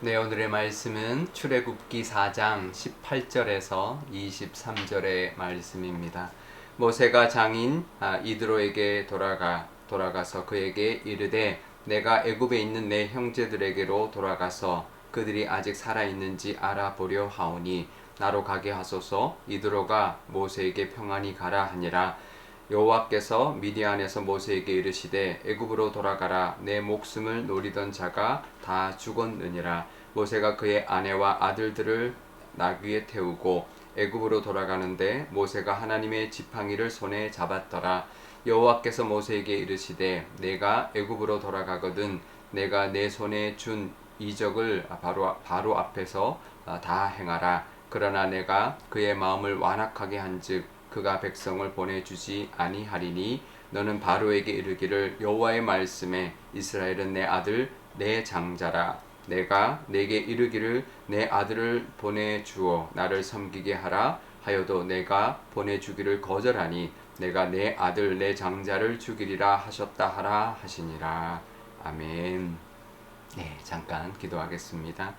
네, 오늘의 말씀은 출애굽기 4장 18절에서 23절의 말씀입니다. 모세가 장인 이드로에게 돌아가서 그에게 이르되 내가 애굽에 있는 내 형제들에게로 돌아가서 그들이 아직 살아 있는지 알아보려 하오니 나로 가게 하소서. 이드로가 모세에게 평안히 가라 하니라. 여호와께서 미디안에서 모세에게 이르시되 애굽으로 돌아가라. 내 목숨을 노리던 자가 다 죽었느니라. 모세가 그의 아내와 아들들을 나귀에 태우고 애굽으로 돌아가는데 모세가 하나님의 지팡이를 손에 잡았더라. 여호와께서 모세에게 이르시되 내가 애굽으로 돌아가거든 내가 내 손에 준 이적을 바로 앞에서 다 행하라. 그러나 내가 그의 마음을 완악하게 한즉 그가 백성을 보내주지 아니하리니 너는 바로에게 이르기를 여호와의 말씀에 이스라엘은 내 아들 내 장자라. 내가 내게 이르기를 내 아들을 보내주어 나를 섬기게 하라 하여도 내가 보내주기를 거절하니 내가 내 아들 내 장자를 죽이리라 하셨다 하라 하시니라. 아멘. 네, 잠깐 기도하겠습니다.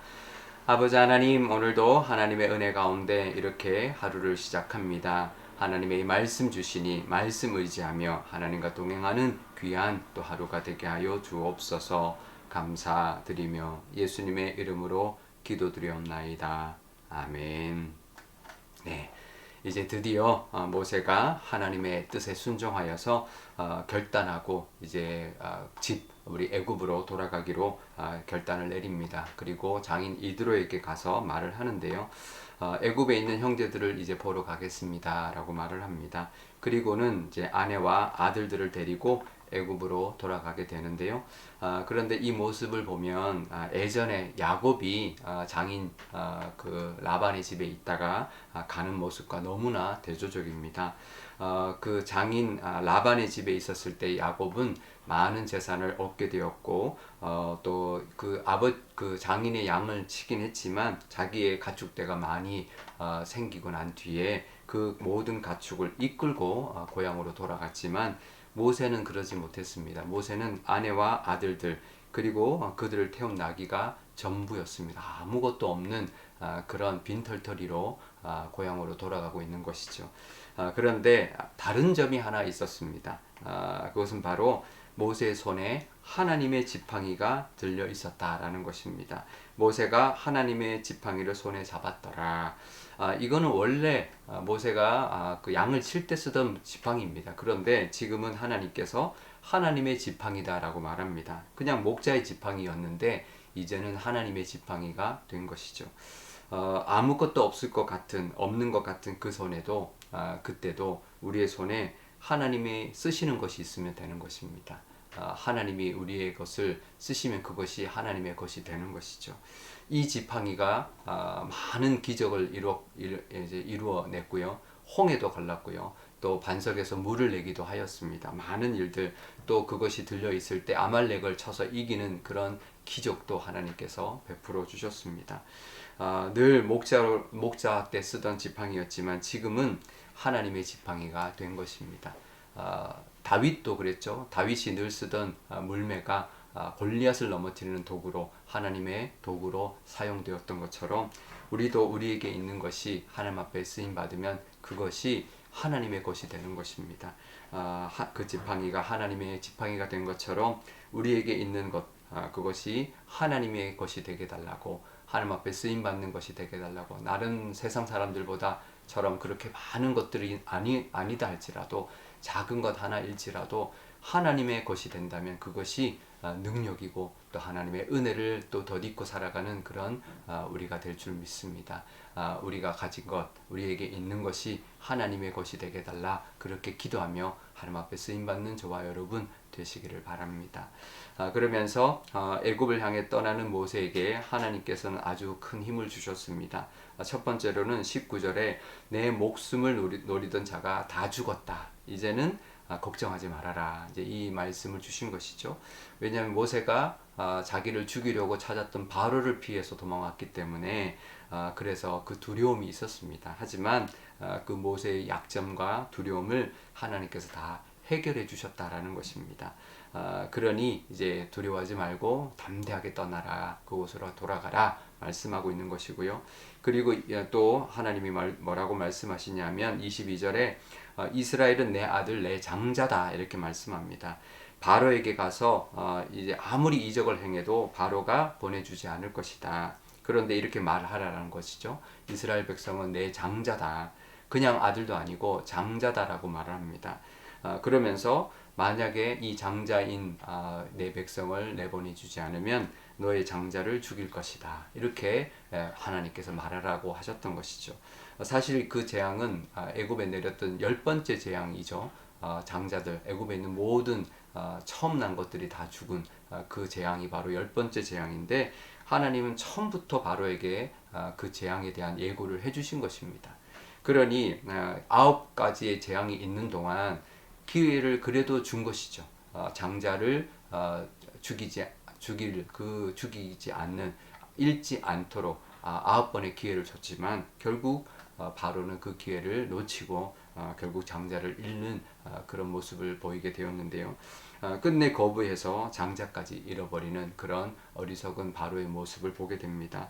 아버지 하나님, 오늘도 하나님의 은혜 가운데 이렇게 하루를 시작합니다. 하나님의 말씀 주시니 말씀 의지하며 하나님과 동행하는 귀한 또 하루가 되게 하여 주옵소서. 감사드리며 예수님의 이름으로 기도드리옵나이다. 아멘. 네, 이제 드디어 모세가 하나님의 뜻에 순종하여서 결단하고 이제 우리 애굽으로 돌아가기로 결단을 내립니다. 그리고 장인 이드로에게 가서 말을 하는데요. 애굽에 있는 형제들을 이제 보러 가겠습니다라고 말을 합니다. 그리고는 이제 아내와 아들들을 데리고 애굽으로 돌아가게 되는데요. 그런데 이 모습을 보면 예전에 야곱이 장인 그 라반의 집에 있다가 가는 모습과 너무나 대조적입니다. 그 장인 라반의 집에 있었을 때 야곱은 많은 재산을 얻게 되었고 또 그 장인의 양을 치긴 했지만 자기의 가축대가 많이 생기고 난 뒤에 그 모든 가축을 이끌고 고향으로 돌아갔지만 모세는 그러지 못했습니다. 모세는 아내와 아들들 그리고 그들을 태운 나귀가 전부였습니다. 아무것도 없는 그런 빈털터리로 고향으로 돌아가고 있는 것이죠. 그런데 다른 점이 하나 있었습니다. 그것은 바로 모세의 손에 하나님의 지팡이가 들려 있었다라는 것입니다. 모세가 하나님의 지팡이를 손에 잡았더라. 이거는 원래 모세가 그 양을 칠 때 쓰던 지팡이입니다. 그런데 지금은 하나님께서 하나님의 지팡이다라고 말합니다. 그냥 목자의 지팡이였는데 이제는 하나님의 지팡이가 된 것이죠. 아무것도 없는 것 같은 그 손에도 그때도 우리의 손에 하나님이 쓰시는 것이 있으면 되는 것입니다. 하나님이 우리의 것을 쓰시면 그것이 하나님의 것이 되는 것이죠. 이 지팡이가 많은 기적을 이루어냈고요. 홍해도 갈랐고요. 또 반석에서 물을 내기도 하였습니다. 많은 일들 또 그것이 들려 있을 때 아말렉을 쳐서 이기는 그런 기적도 하나님께서 베풀어 주셨습니다. 늘 목자 때 쓰던 지팡이였지만 지금은 하나님의 지팡이가 된 것입니다. 다윗도 그랬죠. 다윗이 늘 쓰던 물매가 골리앗을 넘어뜨리는 도구로 하나님의 도구로 사용되었던 것처럼 우리도 우리에게 있는 것이 하나님 앞에 쓰임 받으면 그것이 하나님의 것이 되는 것입니다. 그 지팡이가 하나님의 지팡이가 된 것처럼 우리에게 있는 것 그것이 하나님의 것이 되게 달라고 하나님 앞에 쓰임 받는 것이 되게 달라고 다른 세상 사람들보다처럼 그렇게 많은 것들이 아니다 할지라도 작은 것 하나일지라도 하나님의 것이 된다면 그것이 능력이고 또 하나님의 은혜를 또 덧입고 살아가는 그런 우리가 될 줄 믿습니다. 우리가 가진 것, 우리에게 있는 것이 하나님의 것이 되게 달라 그렇게 기도하며 하나님 앞에 쓰임받는 저와 여러분 되시기를 바랍니다. 그러면서 애굽을 향해 떠나는 모세에게 하나님께서는 아주 큰 힘을 주셨습니다. 첫 번째로는 19절에 내 목숨을 노리던 자가 다 죽었다. 이제는 걱정하지 말아라. 이제 이 말씀을 주신 것이죠. 왜냐하면 모세가 자기를 죽이려고 찾았던 바로를 피해서 도망왔기 때문에 그래서 그 두려움이 있었습니다. 하지만 그 모세의 약점과 두려움을 하나님께서 다 해결해 주셨다라는 것입니다. 그러니 이제 두려워하지 말고 담대하게 떠나라. 그곳으로 돌아가라. 말씀하고 있는 것이고요. 그리고 또 하나님이 뭐라고 말씀하시냐면 22절에 이스라엘은 내 아들 내 장자다 이렇게 말씀합니다. 바로에게 가서 이제 아무리 이적을 행해도 바로가 보내주지 않을 것이다. 그런데 이렇게 말하라는 것이죠. 이스라엘 백성은 내 장자다. 그냥 아들도 아니고 장자다라고 말합니다. 그러면서 만약에 이 장자인 내 백성을 내보내주지 않으면 너의 장자를 죽일 것이다. 이렇게 하나님께서 말하라고 하셨던 것이죠. 사실 그 재앙은 애굽에 내렸던 10번째 재앙이죠. 장자들, 애굽에 있는 모든 처음 난 것들이 다 죽은 그 재앙이 바로 10번째 재앙인데 하나님은 처음부터 바로에게 그 재앙에 대한 예고를 해주신 것입니다. 그러니 9가지의 재앙이 있는 동안 기회를 그래도 준 것이죠. 장자를 죽이지 않는 잃지 않도록 9번의 기회를 줬지만 결국 바로는 그 기회를 놓치고 결국 장자를 잃는 그런 모습을 보이게 되었는데요. 끝내 거부해서 장자까지 잃어버리는 그런 어리석은 바로의 모습을 보게 됩니다.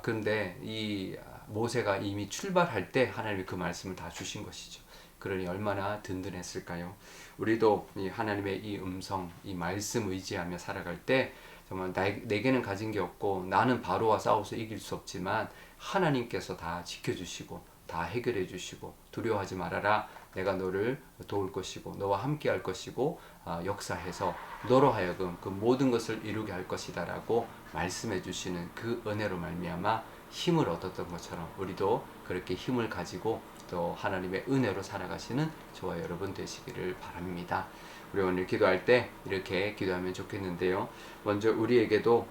그런데 이 모세가 이미 출발할 때 하나님이 그 말씀을 다 주신 것이죠. 그러니 얼마나 든든했을까요? 우리도 이 하나님의 이 음성, 이 말씀 의지하며 살아갈 때 정말 내게는 가진 게 없고 나는 바로와 싸워서 이길 수 없지만 하나님께서 다 지켜주시고 다 해결해 주시고 두려워하지 말아라. 내가 너를 도울 것이고 너와 함께 할 것이고 역사해서 너로 하여금 그 모든 것을 이루게 할 것이다 라고 말씀해 주시는 그 은혜로 말미암아 힘을 얻었던 것처럼 우리도 그렇게 힘을 가지고 또 하나님의 은혜로 살아가시는 저와 여러분 되시기를 바랍니다. 우리 오늘 기도할 때 이렇게 기도하면 좋겠는데요. 먼저 우리에게도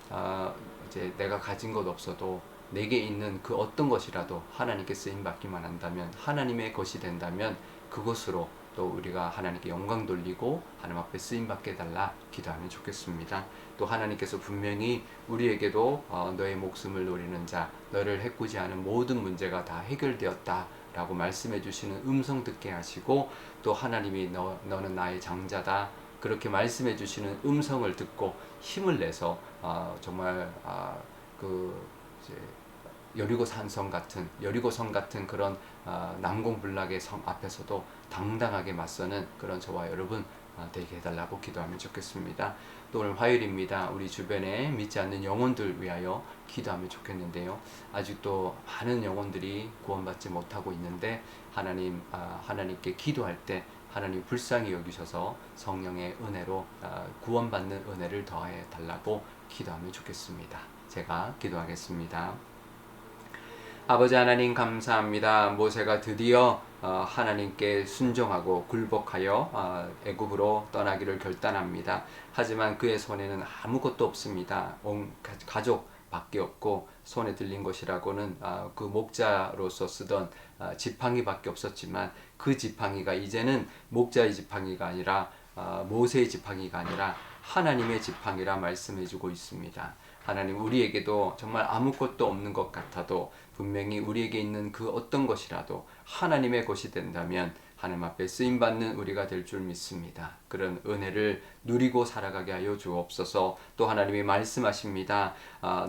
이제 내가 가진 것 없어도 내게 있는 그 어떤 것이라도 하나님께 쓰임 받기만 한다면 하나님의 것이 된다면 그것으로 또 우리가 하나님께 영광 돌리고 하나님 앞에 쓰임 받게 해달라 기도하면 좋겠습니다. 또 하나님께서 분명히 우리에게도 너의 목숨을 노리는 자 너를 해꾸지 않은 모든 문제가 다 해결되었다 라고 말씀해 주시는 음성 듣게 하시고 또 하나님이 너는 나의 장자다 그렇게 말씀해 주시는 음성을 듣고 힘을 내서 정말 이제 여리고성 같은 그런 난공불락의 성 앞에서도 당당하게 맞서는 그런 저와 여러분 되게 해달라고 기도하면 좋겠습니다. 또 오늘 화요일입니다. 우리 주변에 믿지 않는 영혼들 위하여 기도하면 좋겠는데요. 아직도 많은 영혼들이 구원받지 못하고 있는데 하나님께 기도할 때 하나님 불쌍히 여기셔서 성령의 은혜로 구원받는 은혜를 더해 달라고 기도하면 좋겠습니다. 제가 기도하겠습니다. 아버지 하나님 감사합니다. 모세가 드디어 하나님께 순종하고 굴복하여 애굽으로 떠나기를 결단합니다. 하지만 그의 손에는 아무것도 없습니다. 온 가족밖에 없고 손에 들린 것이라고는 그 목자로서 쓰던 지팡이밖에 없었지만 그 지팡이가 이제는 목자의 지팡이가 아니라 모세의 지팡이가 아니라 하나님의 지팡이라 말씀해주고 있습니다. 하나님 우리에게도 정말 아무것도 없는 것 같아도 분명히 우리에게 있는 그 어떤 것이라도 하나님의 것이 된다면 하나님 앞에 쓰임받는 우리가 될 줄 믿습니다. 그런 은혜를 누리고 살아가게 하여 주옵소서. 또 하나님이 말씀하십니다.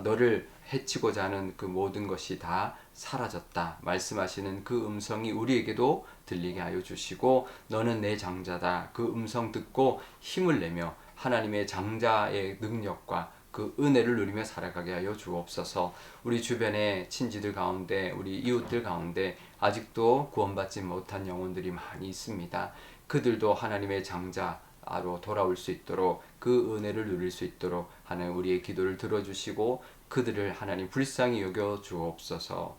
너를 해치고자 하는 그 모든 것이 다 사라졌다 말씀하시는 그 음성이 우리에게도 들리게 하여 주시고 너는 내 장자다 그 음성 듣고 힘을 내며 하나님의 장자의 능력과 그 은혜를 누리며 살아가게 하여 주옵소서. 우리 주변의 친지들 가운데 우리 이웃들 가운데 아직도 구원받지 못한 영혼들이 많이 있습니다. 그들도 하나님의 장자로 돌아올 수 있도록 그 은혜를 누릴 수 있도록 하나님 우리의 기도를 들어주시고 그들을 하나님 불쌍히 여겨 주옵소서.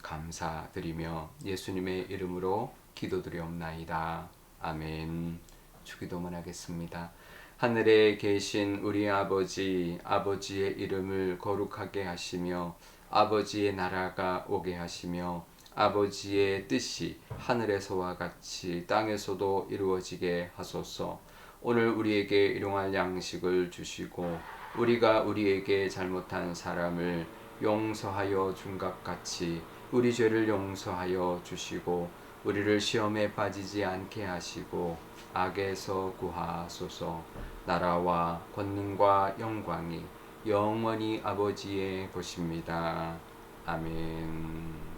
감사드리며 예수님의 이름으로 기도드리옵나이다. 아멘. 주기도만 하겠습니다. 하늘에 계신 우리 아버지, 아버지의 이름을 거룩하게 하시며 아버지의 나라가 오게 하시며 아버지의 뜻이 하늘에서와 같이 땅에서도 이루어지게 하소서. 오늘 우리에게 일용할 양식을 주시고 우리가 우리에게 잘못한 사람을 용서하여 준 것 같이 우리 죄를 용서하여 주시고 우리를 시험에 빠지지 않게 하시고 악에서 구하소서. 나라와 권능과 영광이 영원히 아버지의 것입니다. 아멘.